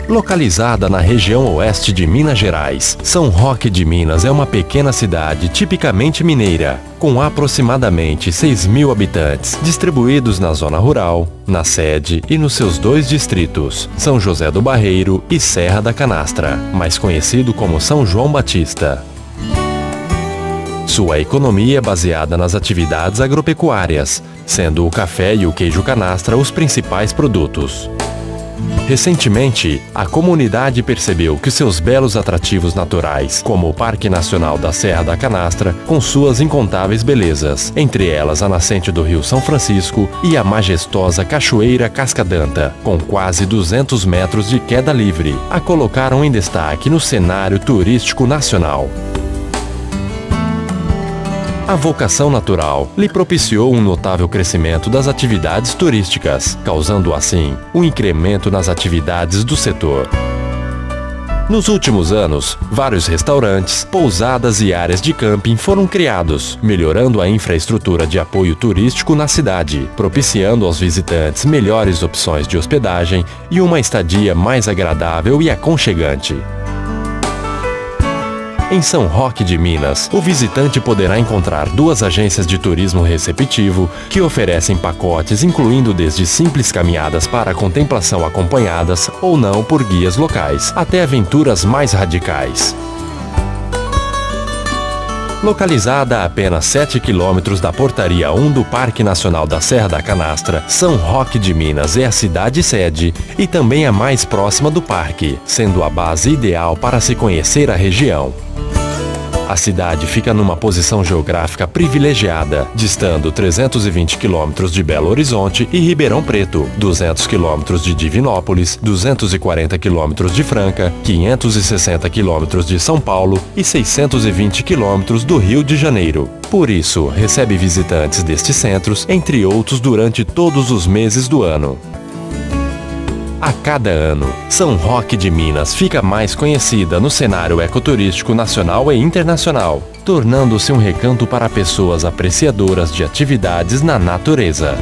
Localizada na região oeste de Minas Gerais, São Roque de Minas é uma pequena cidade tipicamente mineira, com aproximadamente 6.000 habitantes, distribuídos na zona rural, na sede e nos seus 2 distritos, São José do Barreiro e Serra da Canastra, mais conhecido como São João Batista. Sua economia é baseada nas atividades agropecuárias, sendo o café e o queijo canastra os principais produtos. Recentemente, a comunidade percebeu que seus belos atrativos naturais, como o Parque Nacional da Serra da Canastra, com suas incontáveis belezas, entre elas a nascente do Rio São Francisco e a majestosa Cachoeira Cascadanta, com quase 200 metros de queda livre, a colocaram em destaque no cenário turístico nacional. A vocação natural lhe propiciou um notável crescimento das atividades turísticas, causando assim um incremento nas atividades do setor. Nos últimos anos, vários restaurantes, pousadas e áreas de camping foram criados, melhorando a infraestrutura de apoio turístico na cidade, propiciando aos visitantes melhores opções de hospedagem e uma estadia mais agradável e aconchegante. Em São Roque de Minas, o visitante poderá encontrar 2 agências de turismo receptivo que oferecem pacotes incluindo desde simples caminhadas para contemplação acompanhadas ou não por guias locais, até aventuras mais radicais. Localizada a apenas 7 quilômetros da Portaria 1 do Parque Nacional da Serra da Canastra, São Roque de Minas é a cidade-sede e também a mais próxima do parque, sendo a base ideal para se conhecer a região. A cidade fica numa posição geográfica privilegiada, distando 320 quilômetros de Belo Horizonte e Ribeirão Preto, 200 quilômetros de Divinópolis, 240 quilômetros de Franca, 560 quilômetros de São Paulo e 620 quilômetros do Rio de Janeiro. Por isso, recebe visitantes destes centros, entre outros, durante todos os meses do ano. A cada ano, São Roque de Minas fica mais conhecida no cenário ecoturístico nacional e internacional, tornando-se um recanto para pessoas apreciadoras de atividades na natureza.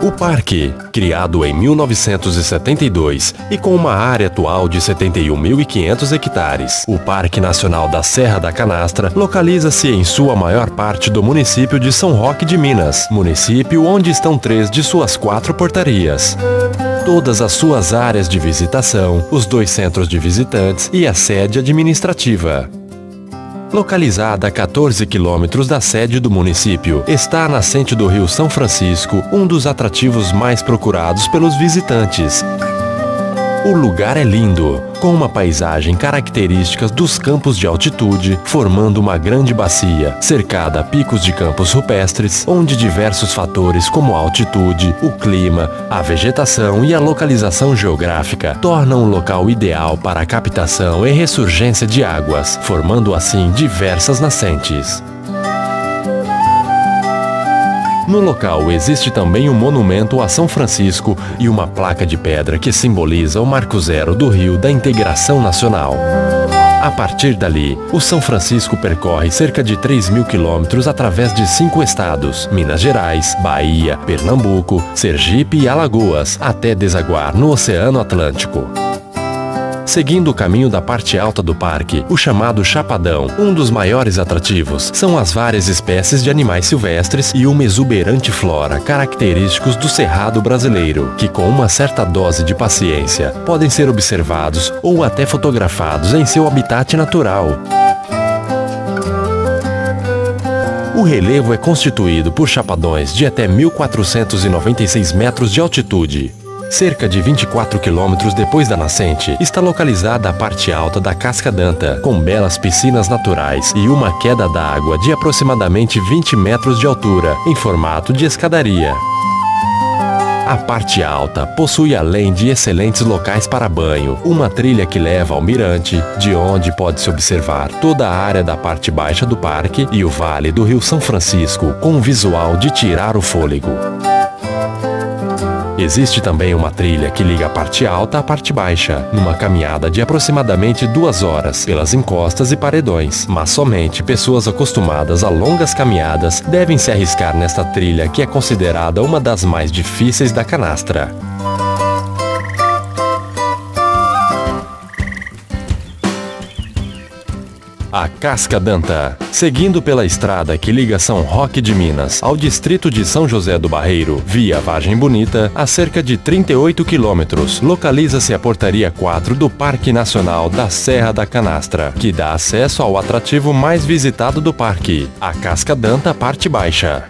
O parque, criado em 1972 e com uma área atual de 71.500 hectares, o Parque Nacional da Serra da Canastra localiza-se em sua maior parte do município de São Roque de Minas, município onde estão 3 de suas 4 portarias. Todas as suas áreas de visitação, os 2 centros de visitantes e a sede administrativa. Localizada a 14 quilômetros da sede do município, está a nascente do Rio São Francisco, um dos atrativos mais procurados pelos visitantes. O lugar é lindo, com uma paisagem característica dos campos de altitude, formando uma grande bacia, cercada a picos de campos rupestres, onde diversos fatores como a altitude, o clima, a vegetação e a localização geográfica tornam o local ideal para a captação e ressurgência de águas, formando assim diversas nascentes. No local existe também um monumento a São Francisco e uma placa de pedra que simboliza o marco zero do Rio da Integração Nacional. A partir dali, o São Francisco percorre cerca de 3.000 quilômetros através de 5 estados, Minas Gerais, Bahia, Pernambuco, Sergipe e Alagoas, até desaguar no Oceano Atlântico. Seguindo o caminho da parte alta do parque, o chamado Chapadão, um dos maiores atrativos, são as várias espécies de animais silvestres e uma exuberante flora característicos do Cerrado brasileiro, que com uma certa dose de paciência, podem ser observados ou até fotografados em seu habitat natural. O relevo é constituído por chapadões de até 1.496 metros de altitude. Cerca de 24 quilômetros depois da nascente, está localizada a parte alta da Cascadanta, com belas piscinas naturais e uma queda d'água de aproximadamente 20 metros de altura, em formato de escadaria. A parte alta possui, além de excelentes locais para banho, uma trilha que leva ao mirante, de onde pode-se observar toda a área da parte baixa do parque e o vale do Rio São Francisco, com um visual de tirar o fôlego. Existe também uma trilha que liga a parte alta à parte baixa, numa caminhada de aproximadamente 2 horas, pelas encostas e paredões. Mas somente pessoas acostumadas a longas caminhadas devem se arriscar nesta trilha, que é considerada uma das mais difíceis da Canastra. A Casca d'Anta. Seguindo pela estrada que liga São Roque de Minas ao distrito de São José do Barreiro, via Vargem Bonita, a cerca de 38 quilômetros, localiza-se a Portaria 4 do Parque Nacional da Serra da Canastra, que dá acesso ao atrativo mais visitado do parque, a Casca d'Anta Parte Baixa.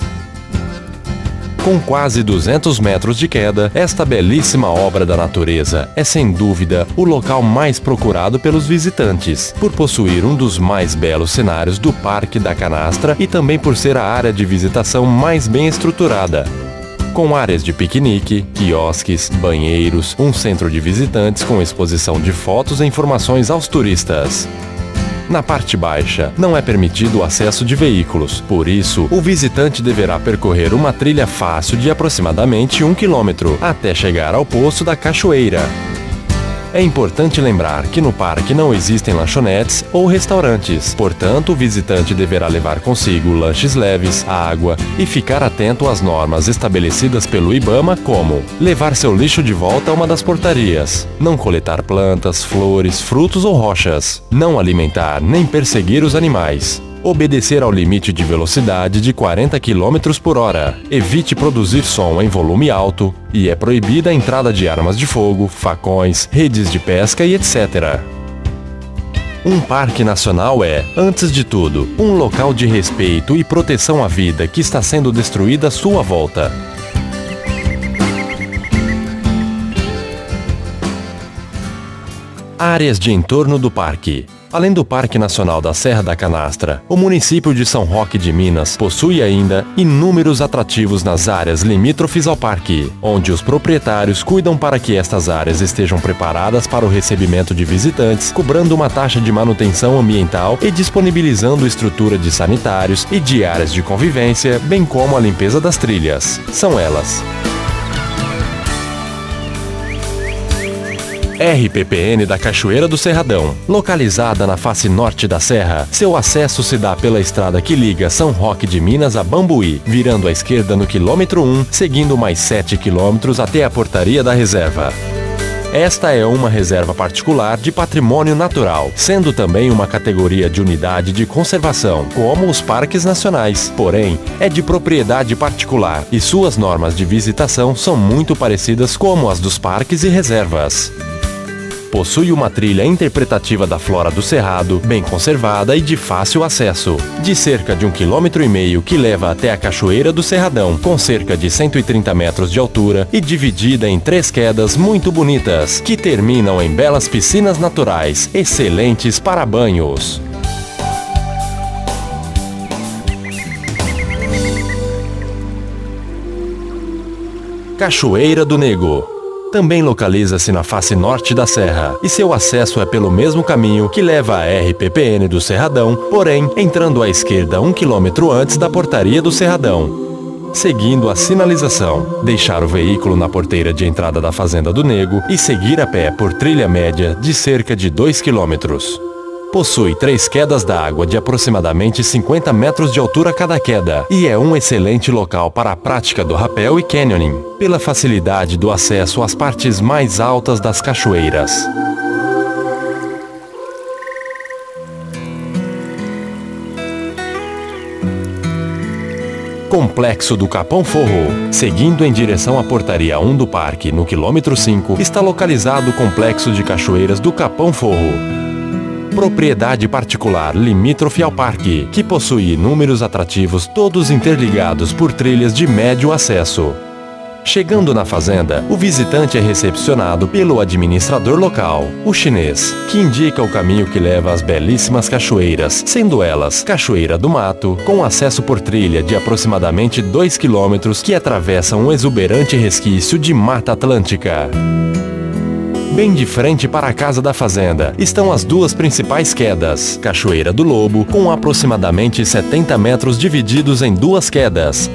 Com quase 200 metros de queda, esta belíssima obra da natureza é sem dúvida o local mais procurado pelos visitantes, por possuir um dos mais belos cenários do Parque da Canastra e também por ser a área de visitação mais bem estruturada. Com áreas de piquenique, quiosques, banheiros, um centro de visitantes com exposição de fotos e informações aos turistas. Na parte baixa, não é permitido o acesso de veículos, por isso, o visitante deverá percorrer uma trilha fácil de aproximadamente 1 quilômetro, até chegar ao Poço da Cachoeira. É importante lembrar que no parque não existem lanchonetes ou restaurantes, portanto o visitante deverá levar consigo lanches leves, água e ficar atento às normas estabelecidas pelo IBAMA, como levar seu lixo de volta a uma das portarias, não coletar plantas, flores, frutos ou rochas, não alimentar nem perseguir os animais, obedecer ao limite de velocidade de 40 km por hora, evite produzir som em volume alto e é proibida a entrada de armas de fogo, facões, redes de pesca e etc. Um parque nacional é, antes de tudo, um local de respeito e proteção à vida que está sendo destruída à sua volta. Áreas de entorno do parque. Além do Parque Nacional da Serra da Canastra, o município de São Roque de Minas possui ainda inúmeros atrativos nas áreas limítrofes ao parque, onde os proprietários cuidam para que estas áreas estejam preparadas para o recebimento de visitantes, cobrando uma taxa de manutenção ambiental e disponibilizando estrutura de sanitários e de áreas de convivência, bem como a limpeza das trilhas. São elas: RPPN da Cachoeira do Cerradão. Localizada na face norte da serra, seu acesso se dá pela estrada que liga São Roque de Minas a Bambuí, virando à esquerda no quilômetro 1, seguindo mais 7 quilômetros até a Portaria da Reserva. Esta é uma reserva particular de patrimônio natural, sendo também uma categoria de unidade de conservação, como os parques nacionais. Porém, é de propriedade particular e suas normas de visitação são muito parecidas com as dos parques e reservas. Possui uma trilha interpretativa da flora do Cerrado, bem conservada e de fácil acesso, de cerca de 1,5 km que leva até a Cachoeira do Cerradão, com cerca de 130 metros de altura e dividida em 3 quedas muito bonitas, que terminam em belas piscinas naturais, excelentes para banhos. Cachoeira do Nego. Também localiza-se na face norte da serra, e seu acesso é pelo mesmo caminho que leva a RPPN do Cerradão, porém entrando à esquerda 1 km antes da Portaria do Cerradão. Seguindo a sinalização, deixar o veículo na porteira de entrada da Fazenda do Nego e seguir a pé por trilha média de cerca de 2 km. Possui 3 quedas d'água de aproximadamente 50 metros de altura cada queda e é um excelente local para a prática do rapel e canyoning, pela facilidade do acesso às partes mais altas das cachoeiras. Complexo do Capão Forro. Seguindo em direção à Portaria 1 do parque, no quilômetro 5, está localizado o Complexo de Cachoeiras do Capão Forro. Propriedade particular limítrofe ao parque, que possui inúmeros atrativos todos interligados por trilhas de médio acesso. Chegando na fazenda, o visitante é recepcionado pelo administrador local, o chinês, que indica o caminho que leva às belíssimas cachoeiras, sendo elas Cachoeira do Mato, com acesso por trilha de aproximadamente 2 km que atravessam um exuberante resquício de Mata Atlântica. Bem de frente para a Casa da Fazenda estão as 2 principais quedas, Cachoeira do Lobo, com aproximadamente 70 metros divididos em 2 quedas.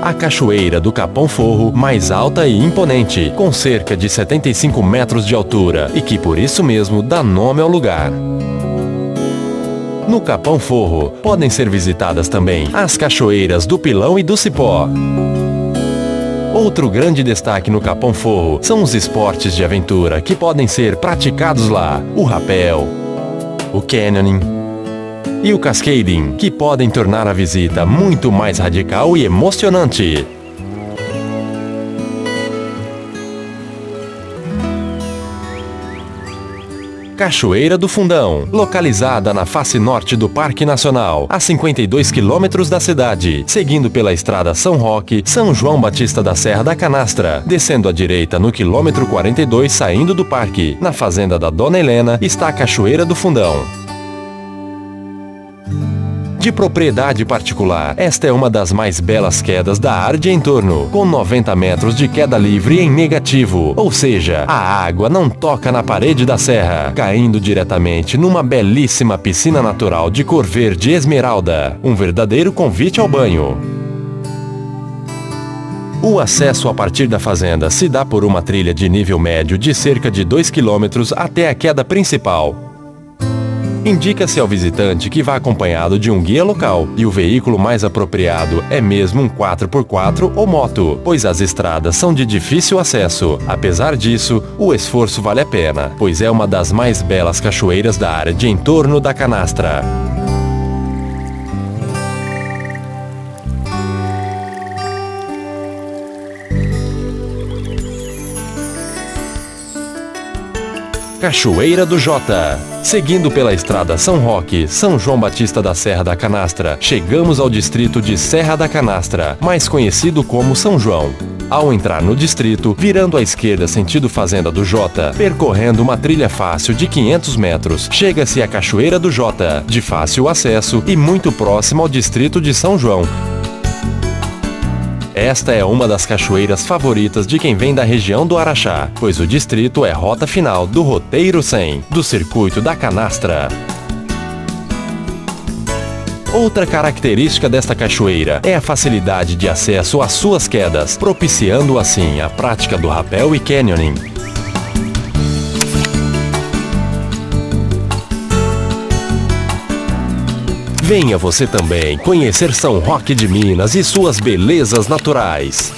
a Cachoeira do Capão Forro, mais alta e imponente, com cerca de 75 metros de altura e que por isso mesmo dá nome ao lugar. No Capão Forro, podem ser visitadas também as cachoeiras do Pilão e do Cipó. Outro grande destaque no Capão Forro são os esportes de aventura que podem ser praticados lá: o rapel, o canyoning e o cascading, que podem tornar a visita muito mais radical e emocionante. Cachoeira do Fundão, localizada na face norte do Parque Nacional, a 52 quilômetros da cidade, seguindo pela estrada São Roque, São João Batista da Serra da Canastra, descendo à direita no quilômetro 42 saindo do parque. Na fazenda da Dona Helena está a Cachoeira do Fundão. De propriedade particular, esta é uma das mais belas quedas da área de entorno, com 90 metros de queda livre em negativo, ou seja, a água não toca na parede da serra, caindo diretamente numa belíssima piscina natural de cor verde esmeralda, um verdadeiro convite ao banho. O acesso a partir da fazenda se dá por uma trilha de nível médio de cerca de 2 km até a queda principal. Indica-se ao visitante que vá acompanhado de um guia local, e o veículo mais apropriado é mesmo um 4x4 ou moto, pois as estradas são de difícil acesso. Apesar disso, o esforço vale a pena, pois é uma das mais belas cachoeiras da área de entorno da Canastra. Cachoeira do Jota. Seguindo pela estrada São Roque, São João Batista da Serra da Canastra, chegamos ao distrito de Serra da Canastra, mais conhecido como São João. Ao entrar no distrito, virando à esquerda sentido Fazenda do Jota, percorrendo uma trilha fácil de 500 metros, chega-se à Cachoeira do Jota, de fácil acesso e muito próximo ao distrito de São João. Esta é uma das cachoeiras favoritas de quem vem da região do Araxá, pois o distrito é rota final do Roteiro 100, do Circuito da Canastra. Outra característica desta cachoeira é a facilidade de acesso às suas quedas, propiciando assim a prática do rapel e canyoning. Venha você também conhecer São Roque de Minas e suas belezas naturais.